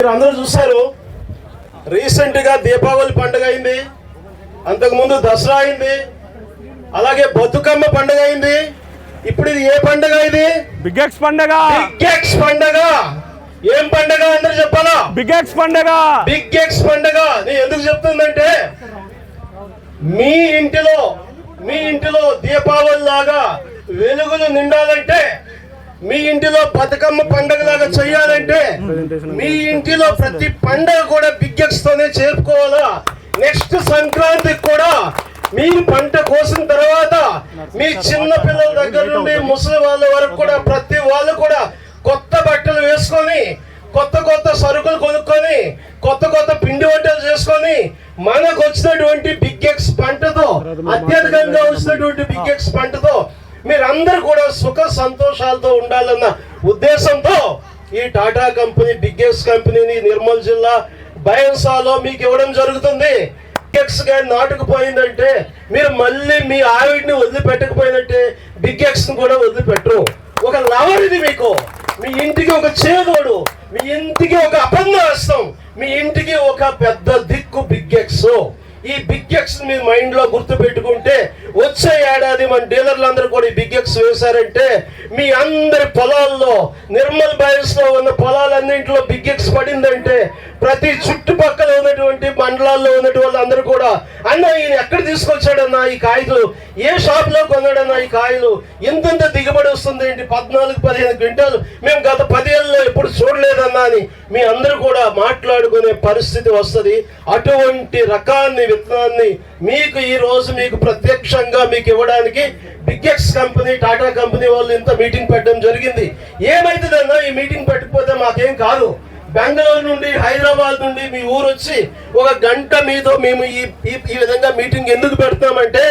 మీరు అందరూ చూసారు, రీసెంట్ గా దీపావళి పండుగ అయింది, అంతకుముందు దసరా అయింది, అలాగే బతుకమ్మ పండుగ అయింది. ఇప్పుడు ఇది ఏ పండుగ? ఇది బిగ్ ఎక్స్ పండుగ. బిగ్ ఎక్స్ పండుగ. ఏం పండుగ అందరూ చెప్పాలా? బిగ్ ఎక్స్ పండుగ. బిగ్ ఎక్స్ పండుగ. నేను ఎందుకు చెప్తుందంటే, మీ ఇంటిలో దీపావళి లాగా వెలుగులు నిండాలంటే, మీ ఇంటిలో బతుకమ్మ పండుగ లాగా చేయాలంటే, మీ ఇంటిలో ప్రతి పండుగ కూడా బిగ్ ఎక్స్ తోనే చేరుకోవాలా. నెక్స్ట్ సంక్రాంతికి కూడా మీరు పంట కోసిన తర్వాత మీ చిన్న పిల్లల దగ్గర నుండి ముసలి వాళ్ళ వరకు కూడా ప్రతి వాళ్ళు కూడా కొత్త బట్టలు వేసుకొని, కొత్త సరుకులు కొనుక్కొని, కొత్త పిండి వంటలు చేసుకొని, మనకు వచ్చినటువంటి బిగ్ ఎక్స్ పంటతో, అత్యధికంగా వచ్చినటువంటి బిగ్ ఎక్స్ పంటతో మీరందరూ కూడా సుఖ సంతోషాలతో ఉండాలన్న ఉద్దేశంతో ఈ టాటా కంపెనీ బిగ్ ఎక్స్ కంపెనీని నిర్మల్ జిల్లా బైన్సాలో మీకు ఇవ్వడం జరుగుతుంది. బిగ్ ఎక్స్ గా నాటుకుపోయిందంటే మీరు మళ్ళీ మీ ఆవిడ్ని వదిలిపెట్టకపోయినట్టే బిగ్ ఎక్స్ ని కూడా వదిలిపెట్టరు. ఒక లవర్ ఇది మీకు, మీ ఇంటికి ఒక చేదోడు, మీ ఇంటికి ఒక అపన్నాస్తం, మీ ఇంటికి ఒక పెద్ద దిక్కు బిగ్ ఎక్స్. ఈ బిగ్ ఎక్స్ మీ మైండ్ లో గుర్తు పెట్టుకుంటే వచ్చే ఏడాది మన డీలర్లందరూ కూడా ఈ బిగ్ ఎక్స్ వేశారంటే మీ అందరి పొలాల్లో, నిర్మల్ బైల్స్ లో ఉన్న పొలాలన్నింటిలో బిగ్ ఎక్స్ పడిందంటే ప్రతి చుట్టుపక్కల ఉన్నటువంటి మండలాల్లో ఉన్నటువంటి వాళ్ళందరూ కూడా, అన్న ఈయన ఎక్కడ తీసుకొచ్చాడన్నా ఈ కాయలు, ఏ షాప్ లో కొన్నాడన్నా ఈ కాయలు, ఇంత దిగుబడి వస్తుంది ఏంటి, 14-15 క్వింటాలు మేము గత 10 ఏళ్ళలో ఎప్పుడు చూడలేదన్నా అని మీ అందరూ కూడా మాట్లాడుకునే పరిస్థితి వస్తుంది. అటువంటి రకాన్ని, విత్తనాన్ని మీకు ఈ రోజు మీకు ప్రత్యక్షంగా మీకు ఇవ్వడానికి big X company, Tata company వాళ్ళు ఇంత మీటింగ్ పెట్టడం జరిగింది. ఏమైతుందన్నా ఈ మీటింగ్ పెట్టకపోతే మాకేం కాదు. బెంగళూరు నుండి, హైదరాబాద్ నుండి మీ ఊరు వచ్చి 1 గంట మీతో మేము ఈ విధంగా మీటింగ్ ఎందుకు పెడతామంటే,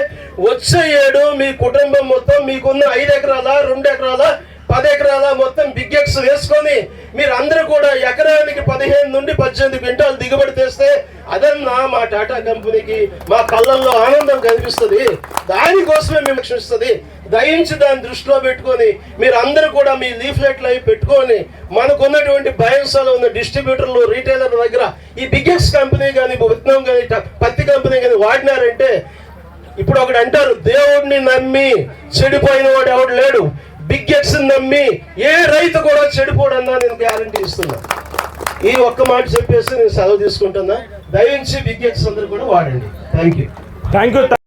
వచ్చే ఏడు మీ కుటుంబం మొత్తం మీకున్న 5 ఎకరాల, 2 ఎకరాల, 10 ఎకరాల మొత్తం బిగ్ ఎక్స్ వేసుకొని మీరు అందరూ కూడా ఎకరానికి 15 నుండి 18 క్వింటాలు దిగుబడి తెస్తే అదన్నా మా టాటా కంపెనీకి మా కళ్ళల్లో ఆనందం కనిపిస్తుంది. దానికోసమే మేము రక్షిస్తుంది. దయించి దాన్ని దృష్టిలో పెట్టుకొని మీరు అందరూ కూడా మీ లీఫ్లెట్లు అవి పెట్టుకొని మనకున్నటువంటి బయన్సాలో ఉన్న డిస్ట్రిబ్యూటర్లు, రీటైలర్ల దగ్గర ఈ బిగ్ ఎక్స్ కంపెనీ కానీ, విత్తనం కానీ, పత్తి కంపెనీ కానీ వాడినారంటే, ఇప్పుడు ఒకటి అంటారు, దేవుడిని నమ్మి చెడిపోయిన వాడు ఎవడు లేడు. బిగ్ ఎక్స్ నమ్మి ఏ రైతు కూడా చెడిపోడన్నా నేను గ్యారంటీ ఇస్తున్నా. ఈ ఒక్క మాట చెప్పేసి నేను సెలవు తీసుకుంటున్నా. దయించి బిగ్ ఎక్స్ అందరూ కూడా వాడండి. Thank you.